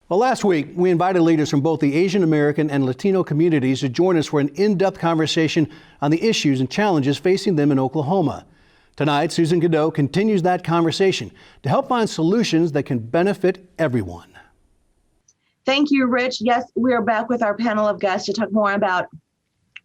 Well, last week, we invited leaders from both the Asian-American and Latino communities to join us for an in-depth conversation on the issues and challenges facing them in Oklahoma. Tonight, Susan Cadot continues that conversation to help find solutions that can benefit everyone. Thank you, Rich. Yes, we are back with our panel of guests to talk more about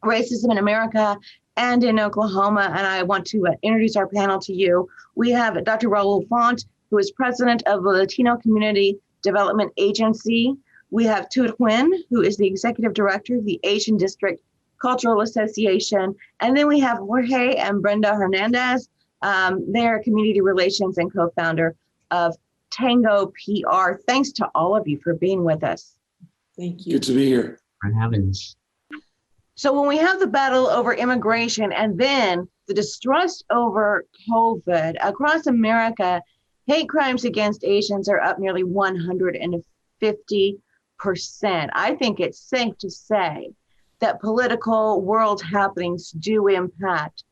racism in America and in Oklahoma. And I want to introduce our panel to you. We have Dr. Raul Font, who is president of the Latino Community Development Agency. We have Tuot Nguyen, who is the executive director of the Asian District Cultural Association. And then we have Jorge and Brenda Hernandez. They're community relations and co-founder of Tango PR. Thanks to all of you for being with us. Thank you. Good to be here. For having us. So when we have the battle over immigration and then the distrust over COVID across America, hate crimes against Asians are up nearly 150%. I think it's safe to say that political world happenings do impact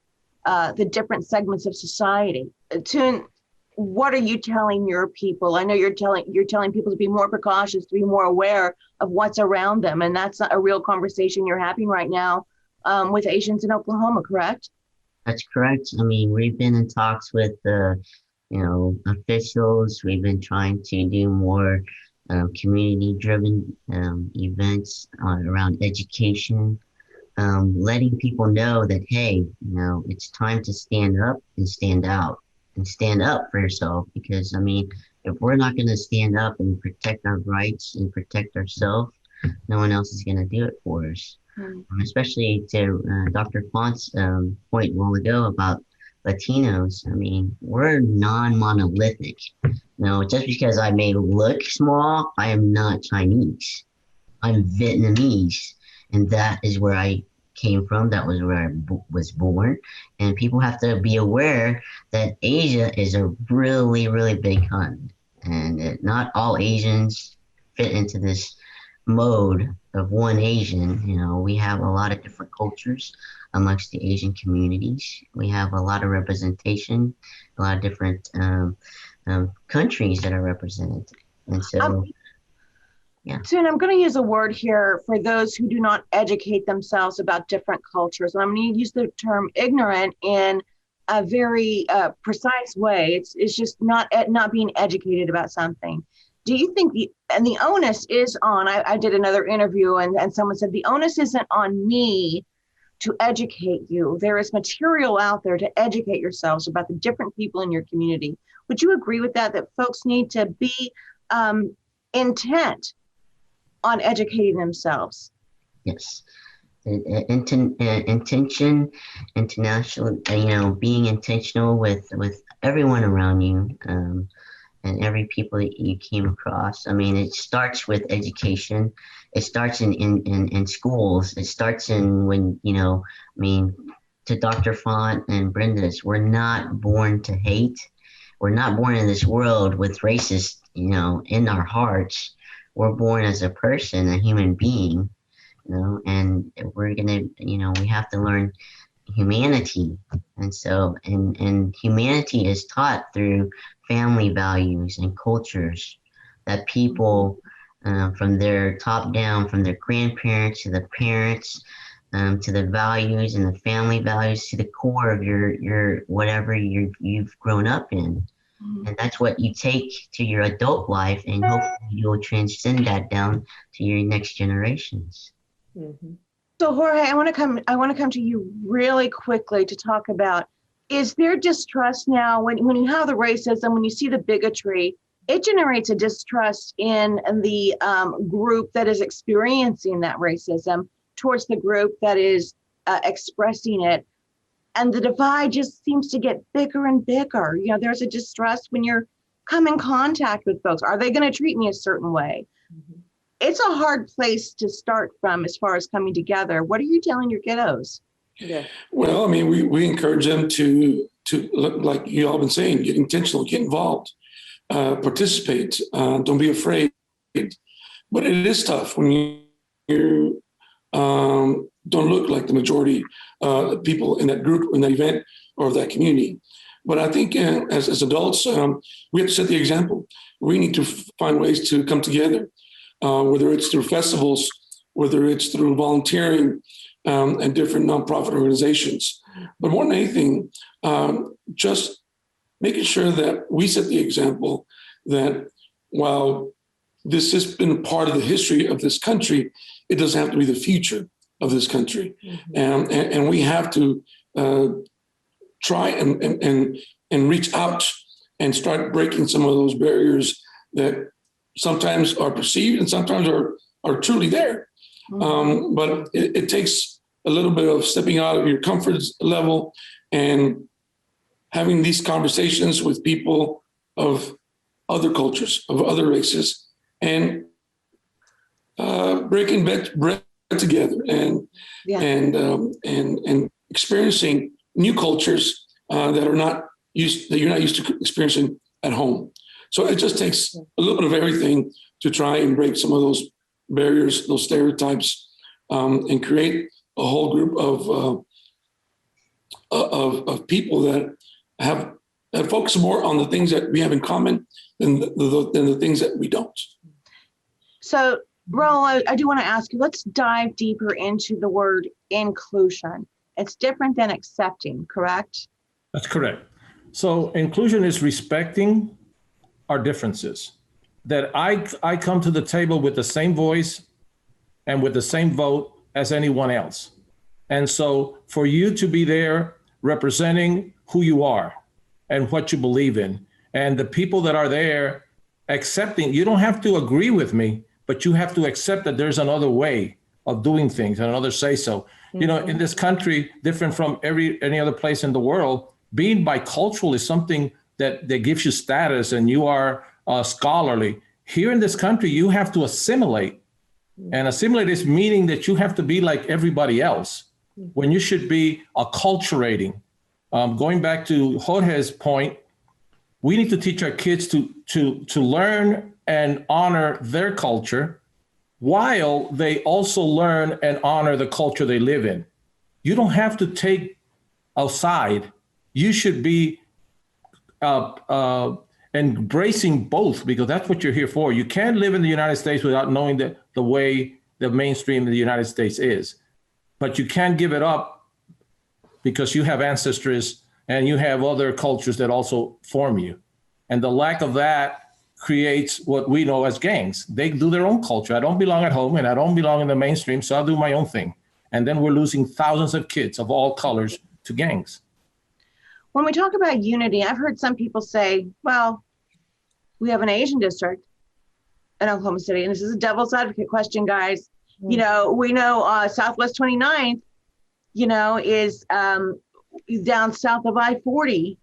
the different segments of society. Toon, what are you telling your people? I know you're telling people to be more precautious, to be more aware of what's around them, and that's a real conversation you're having right now with Asians in Oklahoma, correct? That's correct. I mean, we've been in talks with officials. We've been trying to do more community-driven events around education, letting people know that, hey, it's time to stand up and stand out and stand up for yourself. Because, I mean, if we're not going to stand up and protect our rights and protect ourselves, no one else is going to do it for us. Especially to Dr. Font's point a while ago about Latinos. I mean, we're non-monolithic. Just because I may look small, I am not Chinese. I'm Vietnamese, and that is where I came from. That was where I was born. And people have to be aware that Asia is a really, really big continent, and not all Asians fit into this mode of one Asian. We have a lot of different cultures amongst the Asian communities. We have a lot of representation, a lot of different countries that are represented. And so, yeah. Soon, I'm going to use a word here for those who do not educate themselves about different cultures. And I'm going to use the term ignorant in a very precise way. It's just not being educated about something. Do you think the onus is on, I did another interview and someone said, the onus isn't on me to educate you. There is material out there to educate yourselves about the different people in your community. Would you agree with that folks need to be intent on educating themselves? Yes. Intention, international, being intentional with everyone around you, and every people that you came across. I mean, it starts with education. It starts in schools. It starts in when, to Dr. Font and Brenda's, we're not born to hate. We're not born in this world with racist, in our hearts. We're born as a person, a human being, and we're gonna, we have to learn humanity. And so, and humanity is taught through family values and cultures that people from their top down, from their grandparents to the parents, to the values and the family values, to the core of your whatever you've grown up in. And that's what you take to your adult life, and hopefully you'll transcend that down to your next generations. Mm-hmm. So Jorge, I want to come to you really quickly to talk about, is there distrust now when you have the racism, when you see the bigotry, it generates a distrust in the group that is experiencing that racism towards the group that is expressing it. And the divide just seems to get bigger and bigger. There's a distrust when you're come in contact with folks. Are they going to treat me a certain way? Mm-hmm. It's a hard place to start from as far as coming together. What are you telling your kiddos? Yeah. Well, I mean, we encourage them to like you all been saying, get intentional, get involved, participate, don't be afraid. But it is tough when you don't look like the majority people in that group, in that event, or that community. But I think as adults, we have to set the example. We need to find ways to come together. whether it's through festivals, whether it's through volunteering and different nonprofit organizations. But more than anything, just making sure that we set the example that while this has been part of the history of this country, it doesn't have to be the future of this country. And we have to try and reach out and start breaking some of those barriers that sometimes are perceived and sometimes are truly there. But it takes a little bit of stepping out of your comfort level and having these conversations with people of other cultures, of other races, and breaking bread together and experiencing new cultures that you're not used to experiencing at home. So it just takes a little bit of everything to try and break some of those barriers, those stereotypes, and create a whole group of people that focus more on the things that we have in common than the things that we don't. So, Raul, I do want to ask you, let's dive deeper into the word inclusion. It's different than accepting, correct? That's correct. So inclusion is respecting our differences. That I come to the table with the same voice and with the same vote as anyone else. And so for you to be there representing who you are and what you believe in, and the people that are there accepting, you don't have to agree with me, but you have to accept that there's another way of doing things, and another say so. Mm-hmm. You know, in this country, different from any other place in the world, being bicultural is something that gives you status and you are scholarly. Here in this country, you have to assimilate. And assimilate is meaning that you have to be like everybody else when you should be acculturating. Going back to Jorge's point, we need to teach our kids to learn and honor their culture while they also learn and honor the culture they live in. You don't have to take a side. You should be embracing both, because that's what you're here for. You can't live in the United States without knowing the way the mainstream of the United States is. But you can't give it up because you have ancestors and you have other cultures that also form you. And the lack of that creates what we know as gangs. They do their own culture. I don't belong at home and I don't belong in the mainstream, so I'll do my own thing. And then we're losing thousands of kids of all colors to gangs. When we talk about unity, I've heard some people say, well, we have an Asian district in Oklahoma City, and this is a devil's advocate question, guys. You know, we know Southwest 29th, you know, is down south of I-40.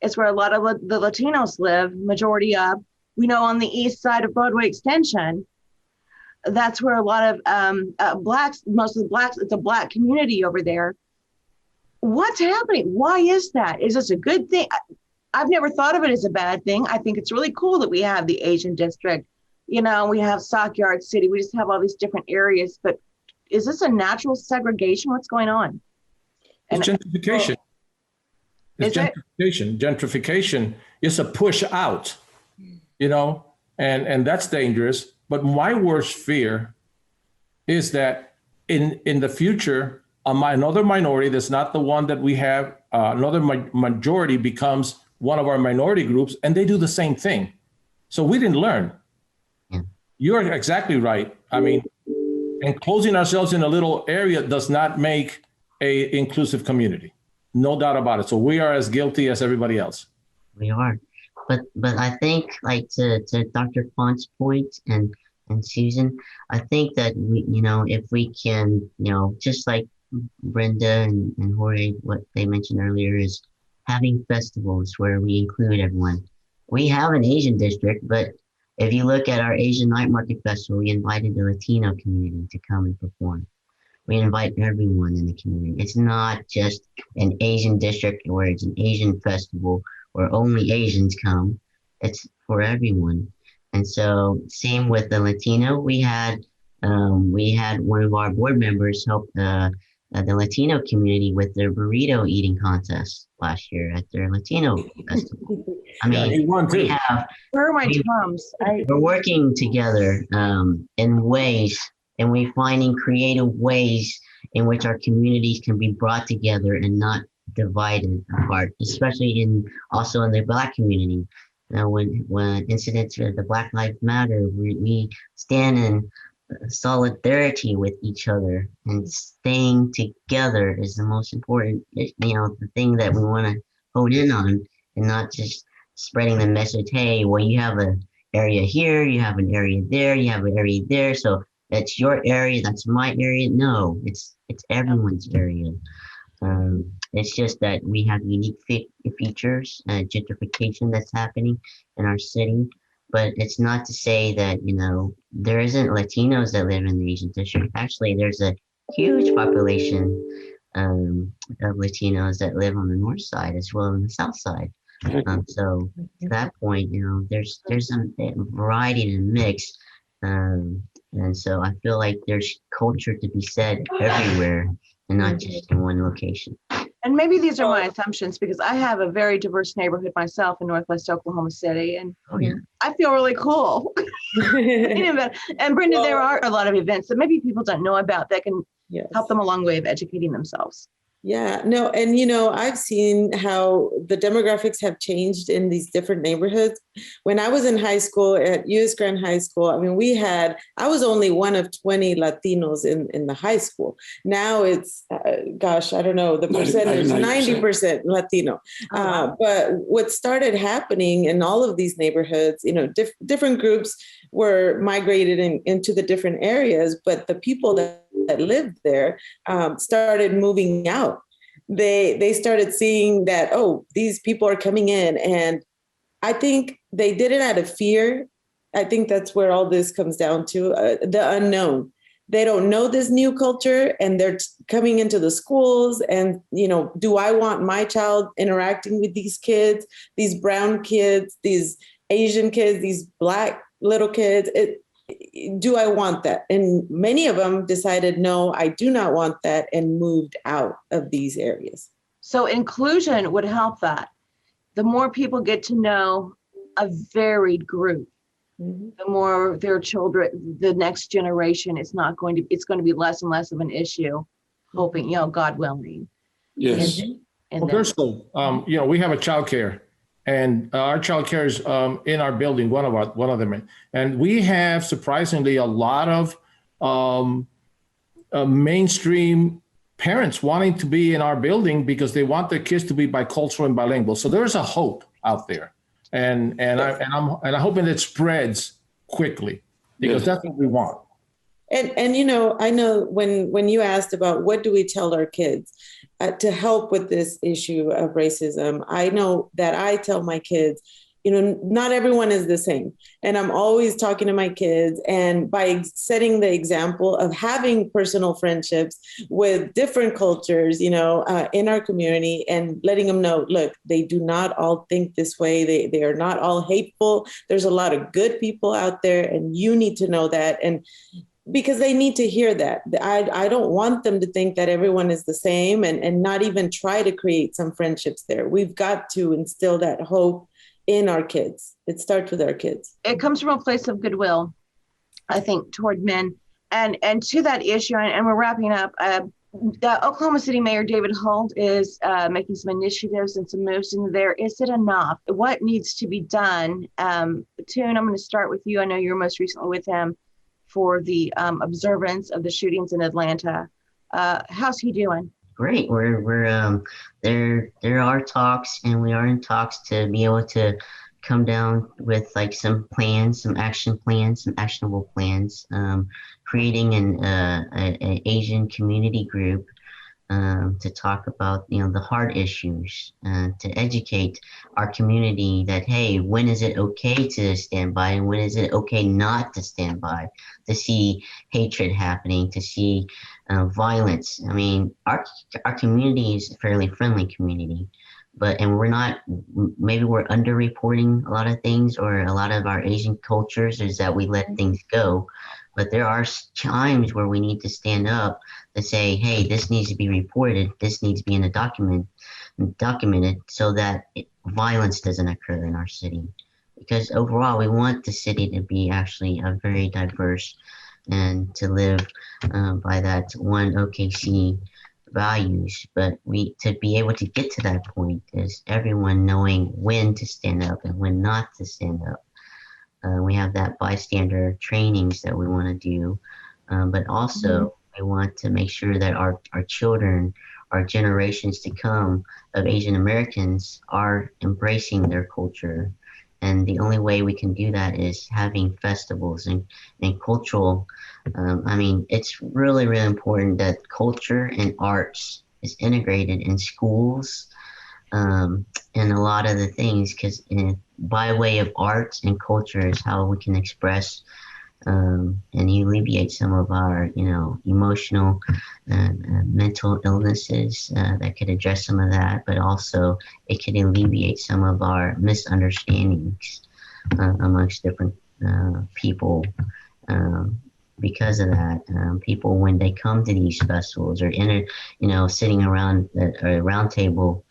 It's where a lot of the Latinos live, majority of. We know on the east side of Broadway Extension, that's where a lot of Blacks, most of the Blacks, it's a Black community over there. What's happening? Why is that? Is this a good thing? I've never thought of it as a bad thing. I think it's really cool that we have the Asian district. You know, we have Stockyard City. We just have all these different areas. But is this a natural segregation? What's going on? It's gentrification. It's gentrification. Gentrification is a push out, you know, and that's dangerous. But my worst fear is that in the future, another minority that's not the one that we have, another majority becomes one of our minority groups, and they do the same thing. So we didn't learn. Yeah. You're exactly right. I mean, enclosing ourselves in a little area does not make an inclusive community. No doubt about it. So we are as guilty as everybody else. We are. But I think, like, to Dr. Font's point and Susan, I think that we, you know, if we can, you know, just like Brenda and Jorge, what they mentioned earlier is having festivals where we include everyone. We have an Asian district, but if you look at our Asian Night Market Festival, we invited the Latino community to come and perform. We invite everyone in the community. It's not just an Asian district where it's an Asian festival where only Asians come. It's for everyone. And so same with the Latino, we had one of our board members help the Latino community with their burrito eating contest last year at their Latino festival. I Yeah, he mean, won we too. have Where are my we, Tums? we're working together in ways, and we're finding creative ways in which our communities can be brought together and not divided apart, especially also in the Black community. When incidents of the Black Lives Matter, we stand in solidarity with each other, and staying together is the most important, the thing that we want to hone in on, and not just spreading the message, hey, well, you have an area here, you have an area there, you have an area there, so that's your area, that's my area. No, it's everyone's area. It's just that we have unique features, gentrification that's happening in our city. But it's not to say that, there isn't Latinos that live in the Asian district. Actually, there's a huge population of Latinos that live on the north side as well as the south side. So to that point, there's some variety and mix. And so I feel like there's culture to be said everywhere and not just in one location. And maybe these are my assumptions because I have a very diverse neighborhood myself in Northwest Oklahoma City, and Oh yeah. I feel really cool. And Brenda, there are a lot of events that maybe people don't know about that can Yes. help them a long way of educating themselves. Yeah, no, and I've seen how the demographics have changed in these different neighborhoods. When I was in high school at US Grand High School, I mean, I was only one of 20 Latinos in the high school. Now it's, I don't know, the percentage, 90% Latino. But what started happening in all of these neighborhoods, different groups were migrated into the different areas, but the people that lived there started moving out. They started seeing that, oh, these people are coming in. And I think they did it out of fear. I think that's where all this comes down to, the unknown. They don't know this new culture, and they're coming into the schools. And, do I want my child interacting with these kids, these brown kids, these Asian kids, these Black little kids? Do I want that? And many of them decided, no, I do not want that, and moved out of these areas. So inclusion would help that. The more people get to know a varied group, the more their children, the next generation, it's going to be less and less of an issue, hoping, God willing. Yes. And Well, Crystal, we have a child care, and our child care is in our building, one of them. And we have surprisingly a lot of mainstream parents wanting to be in our building because they want their kids to be bicultural and bilingual. So there's a hope out there, and I'm hoping it spreads quickly because that's what we want. And I know when you asked about what do we tell our kids to help with this issue of racism, I know that I tell my kids, not everyone is the same. And I'm always talking to my kids, and by setting the example of having personal friendships with different cultures, in our community, and letting them know, look, they do not all think this way. They are not all hateful. There's a lot of good people out there, and you need to know that. And because they need to hear that. I don't want them to think that everyone is the same, and not even try to create some friendships there. We've got to instill that hope in our kids. It starts with our kids. it comes from a place of goodwill, I think, toward men. And to that issue, and we're wrapping up, the Oklahoma City Mayor David Holt is making some initiatives and some moves in there. Is it enough? What needs to be done? Toon, I'm going to start with you. I know you're most recently with him for the observance of the shootings in Atlanta. How's he doing? Great. We're there are talks, and we are in talks to be able to come down with like some plans, some action plans, some actionable plans, creating an Asian community group to talk about, the hard issues, to educate our community that, hey, when is it okay to stand by and when is it okay not to stand by, to see hatred happening, to see violence. I mean, our community is a fairly friendly community, and maybe we're underreporting a lot of things, or a lot of our Asian cultures is that we let things go. But there are times where we need to stand up to say, hey, this needs to be reported. This needs to be in a documented so that violence doesn't occur in our city. Because overall, we want the city to be actually a very diverse and to live by that one OKC values. But to be able to get to that point is everyone knowing when to stand up and when not to stand up. We have that bystander trainings that we want to do, but also we want to make sure that our children, our generations to come of Asian Americans are embracing their culture. And the only way we can do that is having festivals and cultural. It's really, really important that culture and arts is integrated in schools and a lot of the things, because by way of arts and culture is how we can express and alleviate some of our, emotional mental illnesses that could address some of that, but also it could alleviate some of our misunderstandings amongst different people. Because of that, people, when they come to these festivals or sitting around a round table,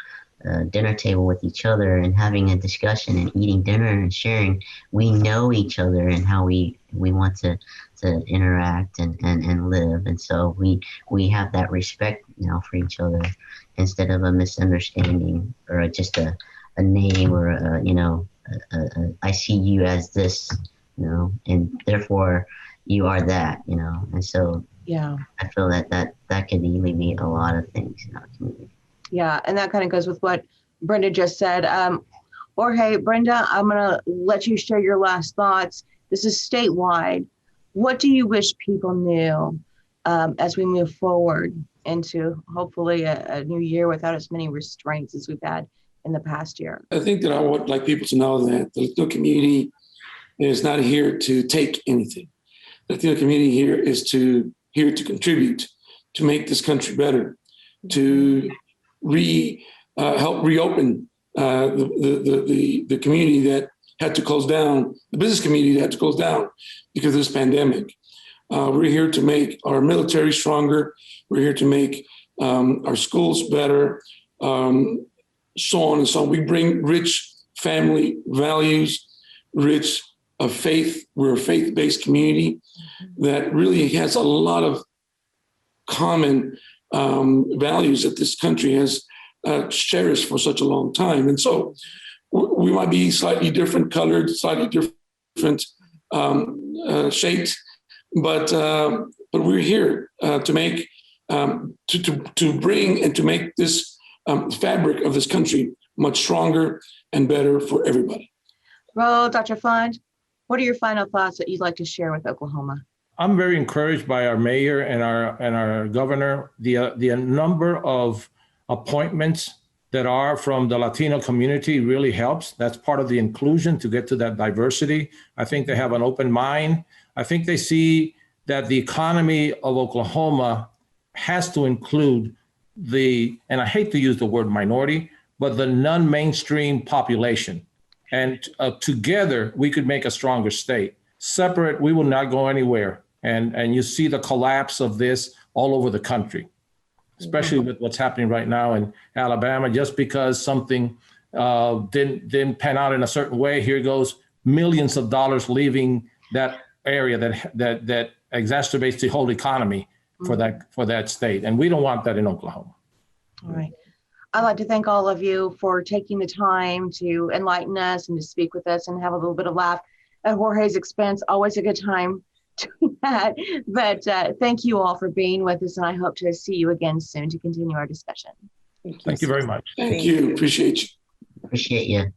dinner table with each other and having a discussion and eating dinner and sharing, we know each other and how we want to interact and live. And so we have that respect now for each other instead of a misunderstanding or just a name or I see you as this, and therefore you are that, and so Yeah. I feel that could alleviate a lot of things in our community. Yeah, and that kind of goes with what Brenda just said. Jorge, Brenda, I'm going to let you share your last thoughts. This is statewide. What do you wish people knew as we move forward into hopefully a new year without as many restraints as we've had in the past year? I think that I would like people to know that the Latino community is not here to take anything. The Latino community here is here to contribute, to make this country better, to help reopen the community that had to close down, the business community that had to close down because of this pandemic. We're here to make our military stronger. We're here to make our schools better, so on and so on. We bring rich family values, rich of faith. We're a faith-based community that really has a lot of common values that this country has cherished for such a long time. And so we might be slightly different colored, slightly different shaped, but we're here to make, to bring and to make this fabric of this country much stronger and better for everybody. Well, Dr. Fund, what are your final thoughts that you'd like to share with Oklahoma? I'm very encouraged by our mayor and our governor. The number of appointments that are from the Latino community really helps. That's part of the inclusion to get to that diversity. I think they have an open mind. I think they see that the economy of Oklahoma has to include and I hate to use the word minority, but the non-mainstream population. And together we could make a stronger state. Separate, we will not go anywhere. And you see the collapse of this all over the country, especially with what's happening right now in Alabama. Just because something didn't pan out in a certain way, here goes millions of dollars leaving that area that exacerbates the whole economy for that state. And we don't want that in Oklahoma. All right. I'd like to thank all of you for taking the time to enlighten us and to speak with us and have a little bit of laugh at Jorge's expense. Always a good time doing that. But thank you all for being with us, and I hope to see you again soon to continue our discussion. Thank you very much. Thank you. Appreciate you. Appreciate you.